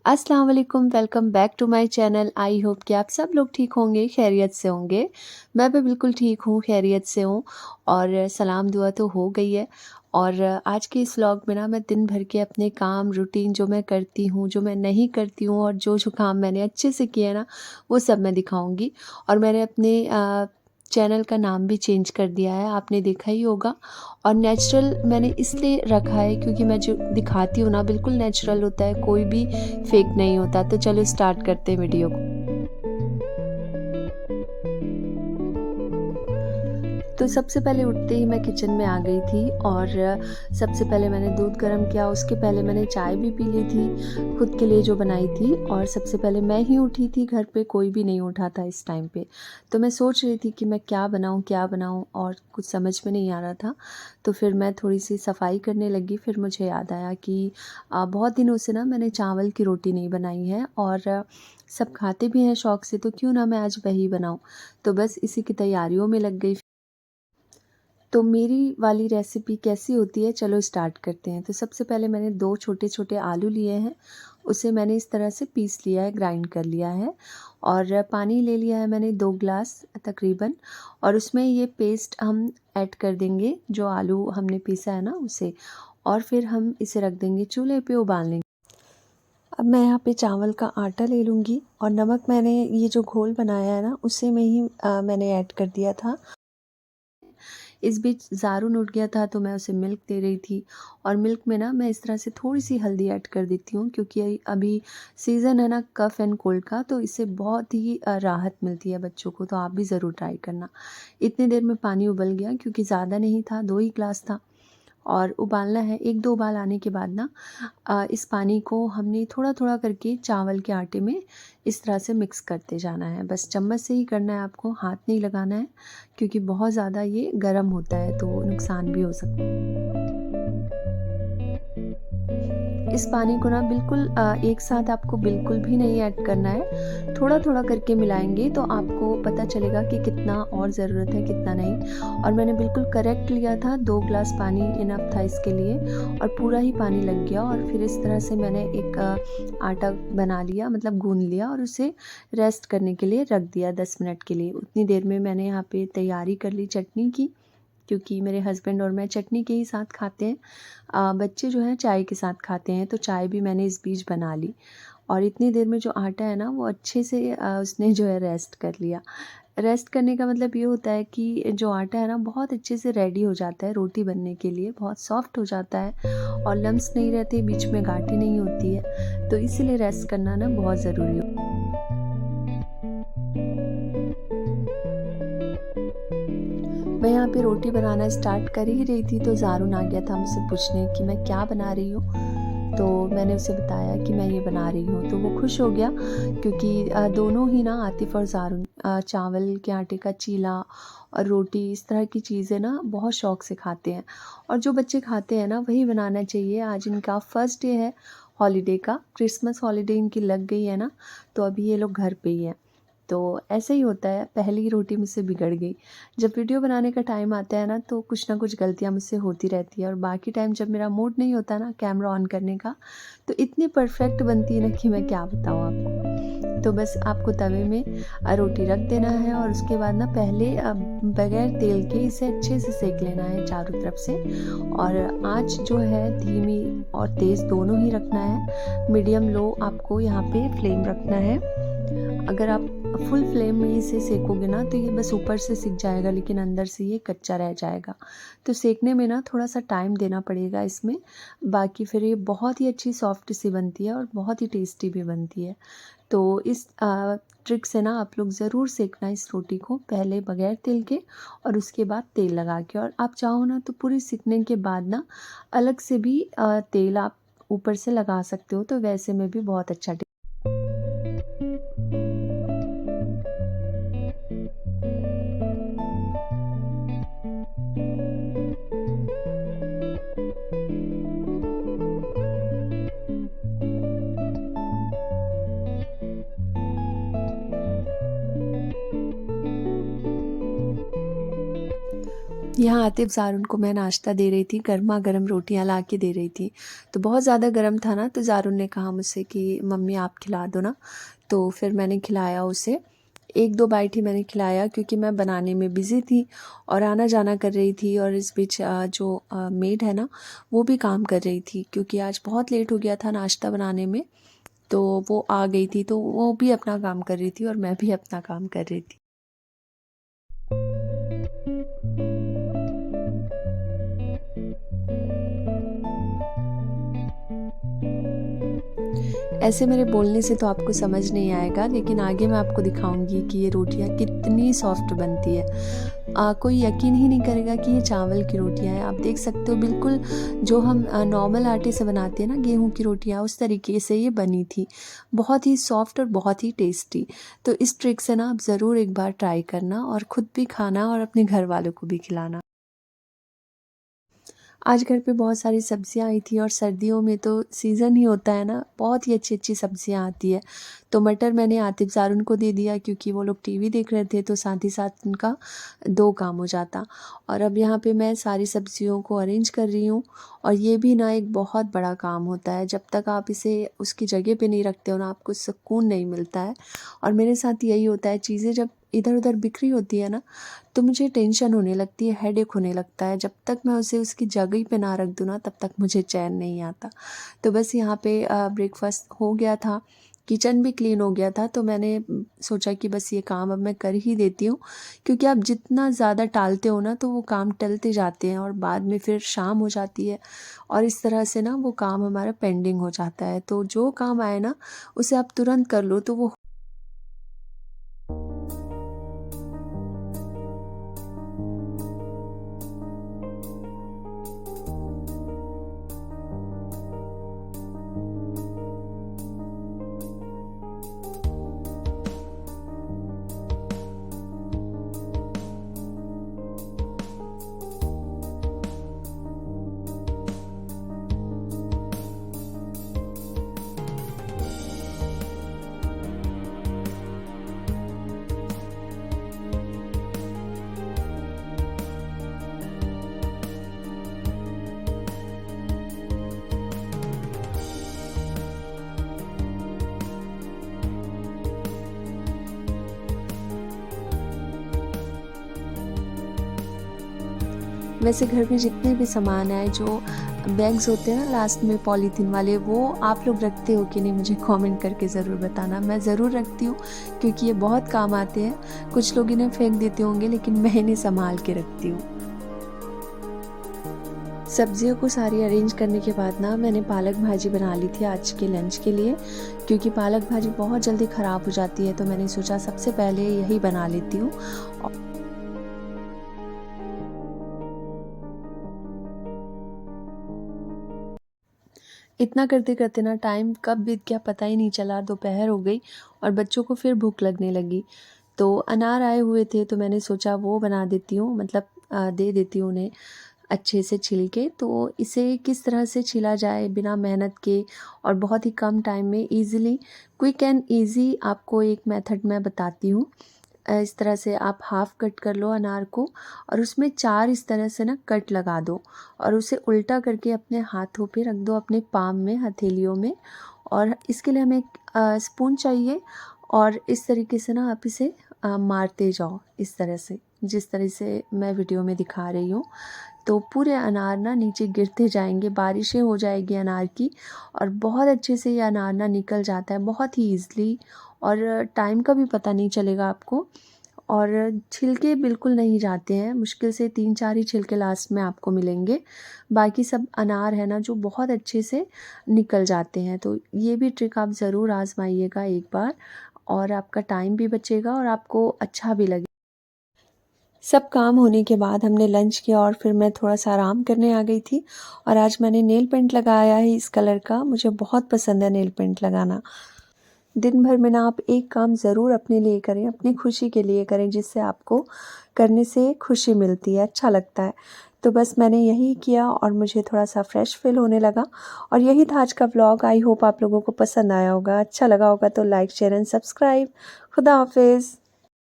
अस्सलाम वालेकुम, welcome back to my channel. I hope कि आप सब लोग ठीक होंगे, खैरियत से होंगे। मैं भी बिल्कुल ठीक हूँ, खैरियत से हूँ और सलाम दुआ तो हो गई है। और आज के इस व्लॉग में ना मैं दिन भर के अपने काम रूटीन जो मैं करती हूँ, जो मैं नहीं करती हूँ और जो काम मैंने अच्छे से किए हैं ना, वो सब मैं दिखाऊँगी। और मैंने अपने चैनल का नाम भी चेंज कर दिया है, आपने देखा ही होगा। और नेचुरल मैंने इसलिए रखा है क्योंकि मैं जो दिखाती हूँ ना बिल्कुल नेचुरल होता है, कोई भी फेक नहीं होता। तो चलो स्टार्ट करते हैं वीडियो को। तो सबसे पहले उठते ही मैं किचन में आ गई थी और सबसे पहले मैंने दूध गर्म किया। उसके पहले मैंने चाय भी पी ली थी, खुद के लिए जो बनाई थी। और सबसे पहले मैं ही उठी थी, घर पे कोई भी नहीं उठा था इस टाइम पे। तो मैं सोच रही थी कि मैं क्या बनाऊँ और कुछ समझ में नहीं आ रहा था। तो फिर मैं थोड़ी सी सफाई करने लगी। फिर मुझे याद आया कि बहुत दिनों से ना मैंने चावल की रोटी नहीं बनाई है और सब खाते भी हैं शौक़ से, तो क्यों ना मैं आज वही बनाऊँ। तो बस इसी की तैयारियों में लग गई। तो मेरी वाली रेसिपी कैसी होती है, चलो स्टार्ट करते हैं। तो सबसे पहले मैंने 2 छोटे-छोटे आलू लिए हैं, उसे मैंने इस तरह से पीस लिया है, ग्राइंड कर लिया है। और पानी ले लिया है मैंने 2 ग्लास तकरीबन। और उसमें ये पेस्ट हम ऐड कर देंगे, जो आलू हमने पीसा है ना उसे। और फिर हम इसे रख देंगे चूल्हे पे उबालने। अब मैं यहाँ पे चावल का आटा ले लूँगी और नमक मैंने ये जो घोल बनाया है ना उसे में ही मैंने ऐड कर दिया था। इस बीच ज़ारुन उठ गया था तो मैं उसे मिल्क दे रही थी। और मिल्क में ना मैं इस तरह से थोड़ी-सी हल्दी ऐड कर देती हूँ क्योंकि अभी सीज़न है ना कफ़ एंड कोल्ड का, तो इससे बहुत ही राहत मिलती है बच्चों को। तो आप भी ज़रूर ट्राई करना। इतनी देर में पानी उबल गया क्योंकि ज़्यादा नहीं था, 2 ही ग्लास था। और उबालना है, 1-2 उबाल आने के बाद ना इस पानी को हमने थोड़ा-थोड़ा करके चावल के आटे में इस तरह से मिक्स करते जाना है। बस चम्मच से ही करना है आपको, हाथ नहीं लगाना है क्योंकि बहुत ज़्यादा ये गर्म होता है तो नुकसान भी हो सकता है। इस पानी को ना बिल्कुल एक साथ आपको बिल्कुल भी नहीं ऐड करना है। थोड़ा-थोड़ा करके मिलाएँगे तो आपको पता चलेगा कि कितना और ज़रूरत है, कितना नहीं। और मैंने बिल्कुल करेक्ट लिया था, 2 ग्लास पानी इनफ था इसके लिए और पूरा ही पानी लग गया। और फिर इस तरह से मैंने एक आटा बना लिया, मतलब गूँध लिया और उसे रेस्ट करने के लिए रख दिया 10 मिनट के लिए। उतनी देर में मैंने यहाँ पे तैयारी कर ली चटनी की, क्योंकि मेरे हस्बैंड और मैं चटनी के ही साथ खाते हैं। बच्चे जो हैं चाय के साथ खाते हैं, तो चाय भी मैंने इस बीच बना ली। और इतनी देर में जो आटा है ना वो अच्छे से उसने जो है रेस्ट कर लिया। रेस्ट करने का मतलब ये होता है कि जो आटा है ना बहुत अच्छे से रेडी हो जाता है रोटी बनने के लिए, बहुत सॉफ्ट हो जाता है और लम्स नहीं रहते, बीच में गाँठें नहीं होती है। तो इसीलिए रेस्ट करना ना बहुत ज़रूरी हो। मैं यहाँ पे रोटी बनाना स्टार्ट कर ही रही थी तो ज़ारुन आ गया था मुझसे पूछने कि मैं क्या बना रही हूँ। तो मैंने उसे बताया कि मैं ये बना रही हूँ, तो वो खुश हो गया क्योंकि दोनों ही ना, आतिफ़ और ज़ारुन, चावल के आटे का चीला और रोटी इस तरह की चीज़ें ना बहुत शौक़ से खाते हैं। और जो बच्चे खाते हैं ना वही बनाना चाहिए। आज इनका फर्स्ट डे है हॉलिडे का, क्रिसमस हॉलिडे इनकी लग गई है ना, तो अभी ये लोग घर पे ही हैं। तो ऐसे ही होता है, पहली रोटी मुझसे बिगड़ गई। जब वीडियो बनाने का टाइम आता है ना तो कुछ ना कुछ गलतियाँ मुझसे होती रहती है और बाकी टाइम जब मेरा मूड नहीं होता ना कैमरा ऑन करने का, तो इतनी परफेक्ट बनती है ना कि मैं क्या बताऊँ आपको। तो बस आपको तवे में रोटी रख देना है और उसके बाद ना पहले बगैर तेल के इसे अच्छे से सेक लेना है चारों तरफ से। और आँच जो है धीमी और तेज़ दोनों ही रखना है, मीडियम लो आपको यहाँ पे फ्लेम रखना है। अगर आप फुल फ्लेम में इसे सेकोगे ना तो ये बस ऊपर से सिक जाएगा लेकिन अंदर से ये कच्चा रह जाएगा। तो सेकने में ना थोड़ा सा टाइम देना पड़ेगा इसमें, बाकी फिर ये बहुत ही अच्छी सॉफ्ट सी बनती है और बहुत ही टेस्टी भी बनती है। तो इस ट्रिक से ना आप लोग ज़रूर सेकना इस रोटी को, पहले बगैर तेल के और उसके बाद तेल लगा के। और आप चाहो ना तो पूरी सिकने के बाद ना अलग से भी तेल आप ऊपर से लगा सकते हो, तो वैसे में भी बहुत अच्छा यहाँ आतिफ़ ज़ारून को मैं नाश्ता दे रही थी, गरमा-गरम रोटियाँ ला के दे रही थी। तो बहुत ज़्यादा गरम था ना, तो ज़ारून ने कहा मुझसे कि मम्मी आप खिला दो ना, तो फिर मैंने खिलाया उसे। 1-2 बाइट ही मैंने खिलाया क्योंकि मैं बनाने में बिज़ी थी और आना-जाना कर रही थी, और इस बीच जो मेड है ना, वो भी काम कर रही थी क्योंकि आज बहुत लेट हो गया था नाश्ता बनाने में। तो वो आ गई थी, तो वो भी अपना काम कर रही थी और मैं भी अपना काम कर रही थी। ऐसे मेरे बोलने से तो आपको समझ नहीं आएगा, लेकिन आगे मैं आपको दिखाऊंगी कि ये रोटियां कितनी सॉफ्ट बनती है। कोई यकीन ही नहीं करेगा कि ये चावल की रोटियां हैं। आप देख सकते हो बिल्कुल जो हम नॉर्मल आटे से बनाते हैं ना गेहूं की रोटियां, उस तरीके से ये बनी थी। बहुत ही सॉफ्ट और बहुत ही टेस्टी। तो इस ट्रिक से ना आप ज़रूर एक बार ट्राई करना और ख़ुद भी खाना और अपने घर वालों को भी खिलाना। आज घर पे बहुत सारी सब्जियां आई थी और सर्दियों में तो सीज़न ही होता है ना, बहुत ही अच्छी-अच्छी सब्जियां आती है। तो मटर मैंने आतिफ़ ज़ारून को दे दिया क्योंकि वो लोग टीवी देख रहे थे, तो साथ ही साथ उनका 2 काम हो जाता। और अब यहाँ पे मैं सारी सब्जियों को अरेंज कर रही हूँ, और ये भी ना एक बहुत बड़ा काम होता है। जब तक आप इसे उसकी जगह पे नहीं रखते हो ना, आपको सुकून नहीं मिलता है। और मेरे साथ यही होता है, चीज़ें जब इधर-उधर बिखरी होती है ना, तो मुझे टेंशन होने लगती है, हेडेक होने लगता है। जब तक मैं उसे उसकी जगह पे ना रख दूँ ना, तब तक मुझे चैन नहीं आता। तो बस यहाँ पे ब्रेकफ़ास्ट हो गया था, किचन भी क्लीन हो गया था, तो मैंने सोचा कि बस ये काम अब मैं कर ही देती हूँ, क्योंकि आप जितना ज़्यादा टालते हो ना, तो वो काम टलते जाते हैं और बाद में फिर शाम हो जाती है, और इस तरह से ना वो काम हमारा पेंडिंग हो जाता है। तो जो काम आए ना, उसे आप तुरंत कर लो, तो वो वैसे घर में जितने भी सामान आए, जो बैग्स होते हैं ना लास्ट में पॉलीथीन वाले, वो आप लोग रखते हो कि नहीं, मुझे कमेंट करके ज़रूर बताना। मैं ज़रूर रखती हूँ क्योंकि ये बहुत काम आते हैं। कुछ लोग इन्हें फेंक देते होंगे, लेकिन मैं इन्हें संभाल के रखती हूँ। सब्जियों को सारी अरेंज करने के बाद ना मैंने पालक भाजी बना ली थी आज के लंच के लिए, क्योंकि पालक भाजी बहुत जल्दी ख़राब हो जाती है, तो मैंने सोचा सबसे पहले यही बना लेती हूँ। इतना करते-करते ना टाइम कब बीत गया पता ही नहीं चला, दोपहर हो गई और बच्चों को फिर भूख लगने लगी। तो अनार आए हुए थे, तो मैंने सोचा वो बना देती हूँ, मतलब दे देती हूँ उन्हें अच्छे से छिल के। तो इसे किस तरह से छिला जाए बिना मेहनत के और बहुत ही कम टाइम में ईज़िली, क्विक एंड ईज़ी, आपको एक मेथड मैं बताती हूँ। इस तरह से आप हाफ़ कट कर लो अनार को, और उसमें 4 इस तरह से ना कट लगा दो, और उसे उल्टा करके अपने हाथों पे रख दो, अपने पाम में, हथेलियों में। और इसके लिए हमें एक स्पून चाहिए, और इस तरीके से ना आप इसे मारते जाओ, इस तरह से, जिस तरह से मैं वीडियो में दिखा रही हूँ। तो पूरे अनार ना नीचे गिरते जाएंगे, बारिशें हो जाएगी अनार की, और बहुत अच्छे से ये अनार ना निकल जाता है बहुत ही ईज़िली, और टाइम का भी पता नहीं चलेगा आपको। और छिलके बिल्कुल नहीं जाते हैं, मुश्किल से 3-4 ही छिलके लास्ट में आपको मिलेंगे। बाकी सब अनार है ना जो बहुत अच्छे से निकल जाते हैं। तो ये भी ट्रिक आप ज़रूर आज़माइएगा एक बार, और आपका टाइम भी बचेगा और आपको अच्छा भी लगेगा। सब काम होने के बाद हमने लंच किया और फिर मैं थोड़ा-सा आराम करने आ गई थी, और आज मैंने नेल पेंट लगाया है इस कलर का, मुझे बहुत पसंद है नेल पेंट लगाना। दिन भर में ना आप एक काम ज़रूर अपने लिए करें, अपनी खुशी के लिए करें, जिससे आपको करने से खुशी मिलती है, अच्छा लगता है। तो बस मैंने यही किया और मुझे थोड़ा-सा फ्रेश फ़ील होने लगा, और यही था आज का व्लॉग। आई होप आप लोगों को पसंद आया होगा, अच्छा लगा होगा तो लाइक, शेयर एंड सब्सक्राइब। खुदा हाफ़िज़।